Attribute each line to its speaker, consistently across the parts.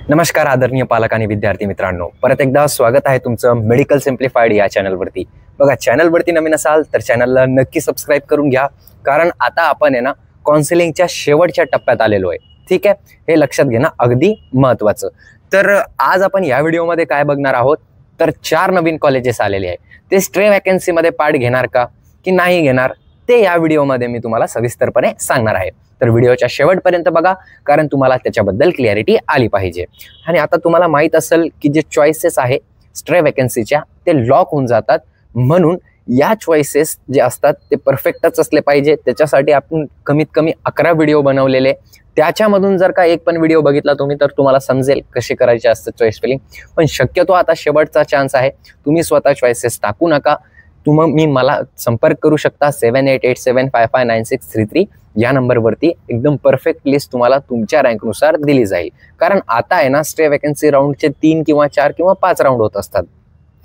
Speaker 1: नमस्कार आदरणीय पालक आणि विद्यार्थी मित्रांनो, परत एकदा स्वागत आहे तुमचं मेडिकल सिम्प्लिफाईड या चॅनलवरती। बघा, चॅनलवरती नवीन असाल तर चॅनलला नक्की सबस्क्राईब करून घ्या, कारण आता आपण आहे ना काउन्सिलिंगच्या शेवटच्या टप्प्यात आलेलो आहे। ठीक आहे, हे लक्षात घेणं अगदी महत्त्वाचं। तर आज आपण या व्हिडिओमध्ये काय बघणार आहोत, तर 4 नवीन कॉलेजेस आलेले आहे, ते स्ट्रे वॅकन्सी मध्ये पार्ट घेणार का की नाही घेणार ते या व्हिडिओमध्ये मी तुम्हाला सविस्तरपणे सांगणार आहे। तर व्हिडिओच्या शेवटपर्यंत बघा, कारण तुम्हाला त्याच्याबद्दल क्लॅरिटी आली पाहिजे। आणि आता तुम्हाला माहित असेल की जे चॉईसेस आहे स्ट्रे वॅकन्सीच्या ते लॉक होऊन जातात, म्हणून या चॉईसेस जे असतात ते परफेक्टच असले पाहिजे। त्याच्यासाठी आपण कमीत कमी 11 व्हिडिओ बनवलेले, त्याच्यामधून जर का एक पण व्हिडिओ बघितला तुम्ही तर तुम्हाला समजेल कसे करायचे असते चॉईस फिलिंग। पण शक्यतो आता शेवटचा चान्स आहे, तुम्ही स्वतः चॉईसेस टाकू नका। तुम्ही मला संपर्क करू शकता 7887559633 या नंबरवरती। एकदम परफेक्ट लिस्ट तुम्हाला तुमच्या रँकनुसार दिली जाईल, कारण आता आहे ना स्ट्रे वॅकन्सी राऊंडचे 3 किंवा 4 किंवा 5 राऊंड होत असतात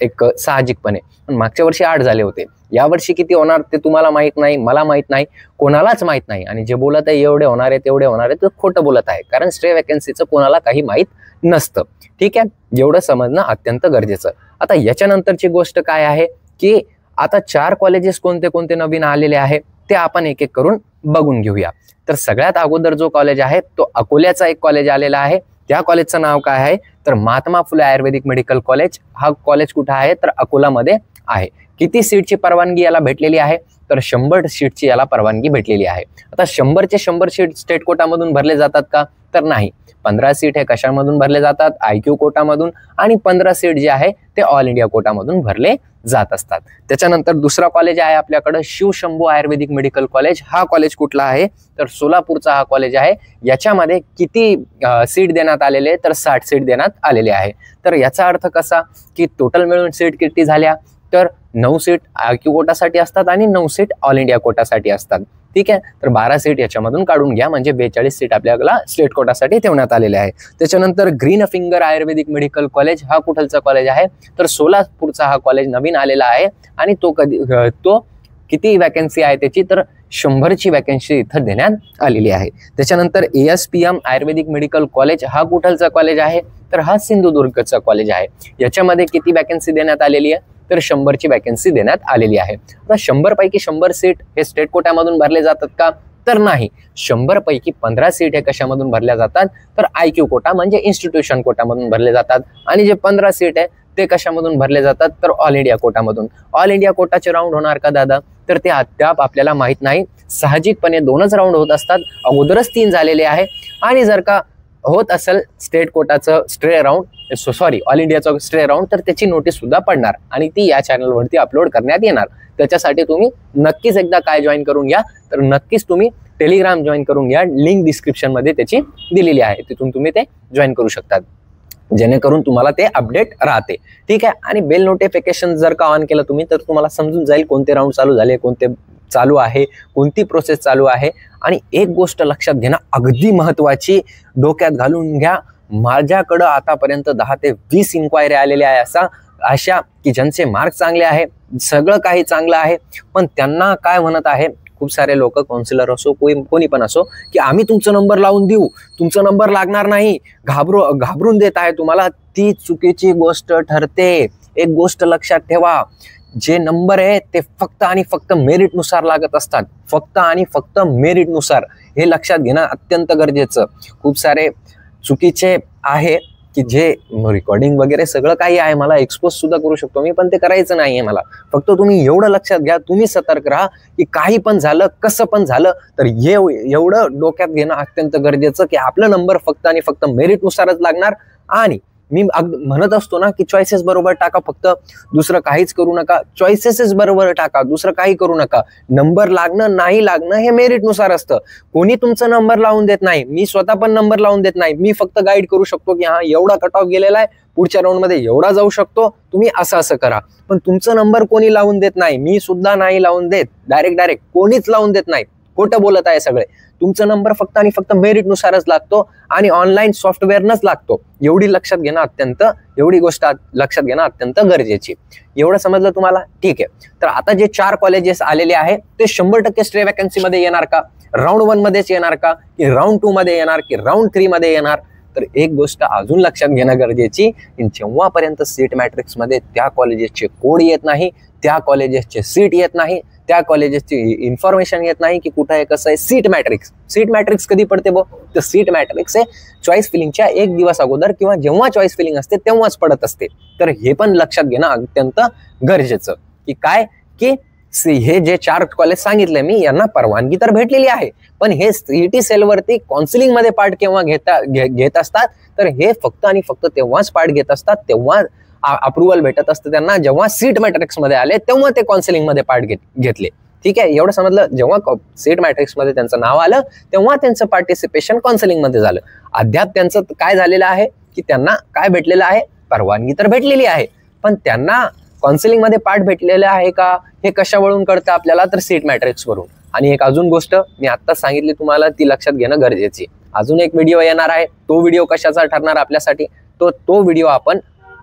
Speaker 1: एक साहजिकपणे। पण मागच्या वर्षी 8 झाले होते, यावर्षी किती होणार ते तुम्हाला माहित नाही, मला माहित नाही, कोणालाच माहित नाही। आणि जे बोलत आहे एवढे होणार आहे तेवढे होणार आहे ते खोटं बोलत आहे, कारण स्ट्रे वॅकन्सीचं कोणाला काही माहित नसतं। ठीक आहे, एवढं समजणं अत्यंत गरजेचं। आता याच्यानंतरची गोष्ट काय आहे की आता 4 कॉलेजेस कोणते कोणते नवीन आलेले आहे ते आपण एक एक करून बघून घेऊया। तर सगळ्यात अगोदर जो कॉलेज आहे तो अकोल्याचा एक कॉलेज आलेला आहे। त्या कॉलेजचं नाव काय आहे तर महात्मा फुले आयुर्वेदिक मेडिकल कॉलेज। हा कॉलेज कुठे आहे तर अकोलामध्ये आहे। किती सीटची परवानगी याला भेटलेली आहे तर 100 सीटची याला परवानगी भेटलेली आहे। आता 100चे 100 सीट स्टेट कोटामधून भरले जातात का तर नाही, 15 सीट हे कशामधून भरले जातात IQ कोटामधून, आणि 15 सीट जे आहे ते ऑल इंडिया कोटामधून भरले जात असतात। त्याच्यानंतर दुसरा कॉलेज आहे आपल्याकडे शिवशंभू आयुर्वेदिक मेडिकल कॉलेज। हा कॉलेज कुठला आहे तर सोलापूरचा हा कॉलेज आहे। याच्यामध्ये किती सीट देण्यात आलेले तर 60 सीट देण्यात आलेले आहे। तर याचा अर्थ कसा की टोटल मिळून सीट किती झाल्या तर 9 सीट IQ कोटासाठी असतात आणि 9 सीट ऑल इंडिया कोटासाठी असतात। ठीक आहे, तर 12 सीट याच्यामधून काढून घ्या, म्हणजे 42 सीट आपल्याला स्टेट कोटासाठी ठेवण्यात आलेले आहे। त्याच्यानंतर ग्रीन फिंगर आयुर्वेदिक मेडिकल कॉलेज हा कुठलचा कॉलेज आहे तर सोलापूरचा हा कॉलेज नवीन आलेला आहे। आणि तो किती वॅकन्सी आहे त्याची तर 100ची वॅकन्सी इथं देण्यात आलेली आहे। त्याच्यानंतर ASPM आयुर्वेदिक मेडिकल कॉलेज हा कुठलचा कॉलेज आहे तर हा सिंधुदुर्गचा कॉलेज आहे। याच्यामध्ये किती वॅकन्सी देण्यात आलेली आहे तर 100ची वॅकन्सी देण्यात आलेली आहे। आता 100 पैकी 100 सीट हे स्टेट कोटामधून भरले जातात का तर नाही, 100 पैकी 15 सीट हे कशामधून भरल्या जातात तर IQ कोटा म्हणजे इन्स्टिट्यूशन कोटामधून भरले जातात। आणि जे 15 सीट आहे ते कशामधून भरले जातात तर ऑल इंडिया कोटामधून। ऑल इंडिया कोटाचे राऊंड होणार का दादा तर ते अद्याप आपल्याला माहित नाही। साहजिकपणे 2च राऊंड होत असतात, अगोदरच 3 झालेले आहे। आणि जर का होत असेल स्टेट कोटाचं स्ट्रे राऊंड ऑल इंडियाचं स्ट्रे राऊंड तर त्याची नोटीस सुद्धा पडणार आणि ती या चॅनलवरती अपलोड करण्यात येणार। त्याच्यासाठी तुम्ही नक्कीच एकदा काय जॉईन करून घ्या तर नक्कीच तुम्ही टेलिग्राम जॉईन करून घ्या, लिंक डिस्क्रिप्शन मध्ये त्याची दिलेली आहे, तिथून तुम्ही ते जॉईन करू शकतात, जेणेकरून तुम्हाला ते अपडेट राहते। ठीक आहे, आणि बेल नोटिफिकेशन जर का ऑन केलं तुम्ही तर तुम्हाला समजून जाईल कोणते राऊंड चालू झाले, कोणते चालू आहे, कोणती प्रोसेस चालू आहे। आणि एक गोष्ट लक्षात घेणं अगदी महत्त्वाची, डोक्यात घालून घ्या, माझ्याकडं आतापर्यंत 10 ते 20 इन्क्वायरी आलेल्या आहे अशा की ज्यांचे मार्क चांगले आहे, सगळं काही चांगलं आहे, पण त्यांना काय म्हणत आहे खूप सारे लोक, काउन्सिलर असो कोणी पण असो, की आम्ही तुमचा नंबर लावून देऊ, तुमचा नंबर लागणार नाही, घाबरून देत आहे तुम्हाला। ती चुकीची गोष्ट ठरते। एक गोष्ट लक्षात ठेवा, जे नंबर आहे ते फक्त आणि फक्त मेरिटनुसार लागत असतात, फक्त आणि फक्त मेरिटनुसार, हे लक्षात घेणं अत्यंत गरजेचं। खूप सारे चुकीचे आहे की जे रेकॉर्डिंग वगैरे सगळं काही आहे, मला एक्सपोज सुद्धा करू शकतो मी, पण ते करायचं नाहीये मला। फक्त तुम्ही एवढं लक्षात घ्या, तुम्ही सतर्क राहा की काही पण झालं, कसं पण झालं तर एवढं डोक्यात घेणं अत्यंत गरजेचं की आपला नंबर फक्त आणि फक्त मेरिटनुसारच लागणार। आणि मी म्हणत असतो ना की चॉईसेस बरोबर टाका, फक्त दुसरं काहीच करू नका, चॉईसेस बरोबर टाका, दुसरं काही करू नका। नंबर लागणं नाही लागणं हे मेरिटनुसार असतं, कोणी तुमचा नंबर लावून देत नाही, मी स्वतः पण नंबर लावून देत नाही। मी फक्त गाईड करू शकतो की हा एवढा कट ऑफ गेलेला आहे, पुढच्या राऊंड मध्ये एवढा जाऊ शकतो, तुम्ही असं करा, पण तुमचा नंबर कोणी लावून देत नाही, मी सुद्धा नाही लावून देत, डायरेक्ट कोणीच लावून देत नाही, खोटं बोलत आहे सगळे। तुमचा नंबर फक्त आणि फक्त मेरिटनुसारच लागतो आणि ऑनलाईन सॉफ्टवेअरनच लागतो, एवढी गोष्ट लक्षात घेणं अत्यंत गरजेची। एवढं समजलं तुम्हाला? ठीक आहे, तर आता जे 4 कॉलेजेस आलेले आहे ते 100% स्ट्रे वॅकन्सी मध्ये येणार का, राऊंड 1 मध्येच येणार का की राऊंड 2 मध्ये येणार की राऊंड 3 मध्ये येणार तर एक गोष्ट अजून लक्षात घेणं गरजेची, जेव्हापर्यंत सीट मॅट्रिक्समध्ये त्या कॉलेजेसचे कोड येत नाही, त्या कॉलेजेसचे सीट येत नाही, त्या कॉलेजेसची इन्फॉर्मेशन येत नाही की कुठं आहे कसं आहे, सीट मॅट्रिक्स कधी पडते बो, तर सीट मॅट्रिक्स आहे चॉईस फिलिंगच्या एक दिवस अगोदर किंवा जेव्हा चॉईस फिलिंग असते तेव्हाच पडत असते. तर हे पण लक्षात घेणं अत्यंत गरजेचं की काय की हे जे 4 कॉलेज सांगितले मी यांना परवानगी तर भेटलेली आहे, पण हे सीईटी सेलवरती काउन्सिलिंग मध्ये पार्ट केव्हा घेत असतात, तर हे फक्त आणि फक्त तेव्हाच पार्ट घेत असतात, तेव्हा अप्रुव्हल भेटत असतं त्यांना जेव्हा सीट मॅट्रिक्स मध्ये आले तेव्हा ते काउन्सिलिंग मध्ये पार्ट घेतले. ठीक आहे, एवढं समजलं. जेव्हा सीट मॅट्रिक्स मध्ये त्यांचं नाव आलं तेव्हा त्यांचं पार्टिसिपेशन काउन्सिलिंग मध्ये झालं. अद्याप त्यांचं काय झालेलं आहे की त्यांना काय भेटलेलं आहे, परवानगी तर भेटलेली आहे, पण त्यांना काउन्सिलिंग मध्ये पार्ट भेटलेला आहे का हे कशावरून कळतं आपल्याला, तर सीट मॅट्रिक्स वरून. आणि एक अजून गोष्ट मी आत्ताच सांगितली तुम्हाला, ती लक्षात घेणं गरजेची. अजून एक व्हिडिओ येणार आहे, तो व्हिडिओ कशाचा ठरणार आपल्यासाठी, तो व्हिडिओ आपण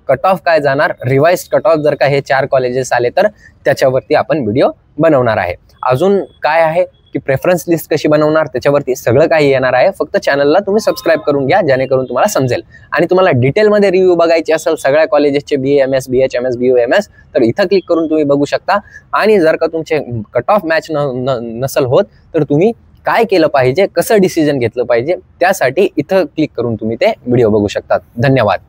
Speaker 1: कट ऑफ काय जाणार, रिवाइज कट ऑफ जर का हे 4 कॉलेजेस आले तर त्याच्यावरती आपण व्हिडिओ बनवणार आहे. अजून काय आहे की प्रेफरन्स लिस्ट कशी बनवणार त्याच्यावरती सगळं काही येणार आहे. फक्त चॅनलला तुम्ही सबस्क्राईब करून घ्या जेणेकरून तुम्हाला समजेल. आणि तुम्हाला डिटेलमध्ये रिव्ह्यू बघायची असेल सगळ्या कॉलेजेसचे BAMS, BHMS, BUMS, तर इथं क्लिक करून तुम्ही बघू शकता. आणि जर का तुमचे कट ऑफ मॅच नसेल होत तर तुम्ही काय केलं पाहिजे, कसं डिसिजन घेतलं पाहिजे, त्यासाठी इथं क्लिक करून तुम्ही ते व्हिडिओ बघू शकता. धन्यवाद.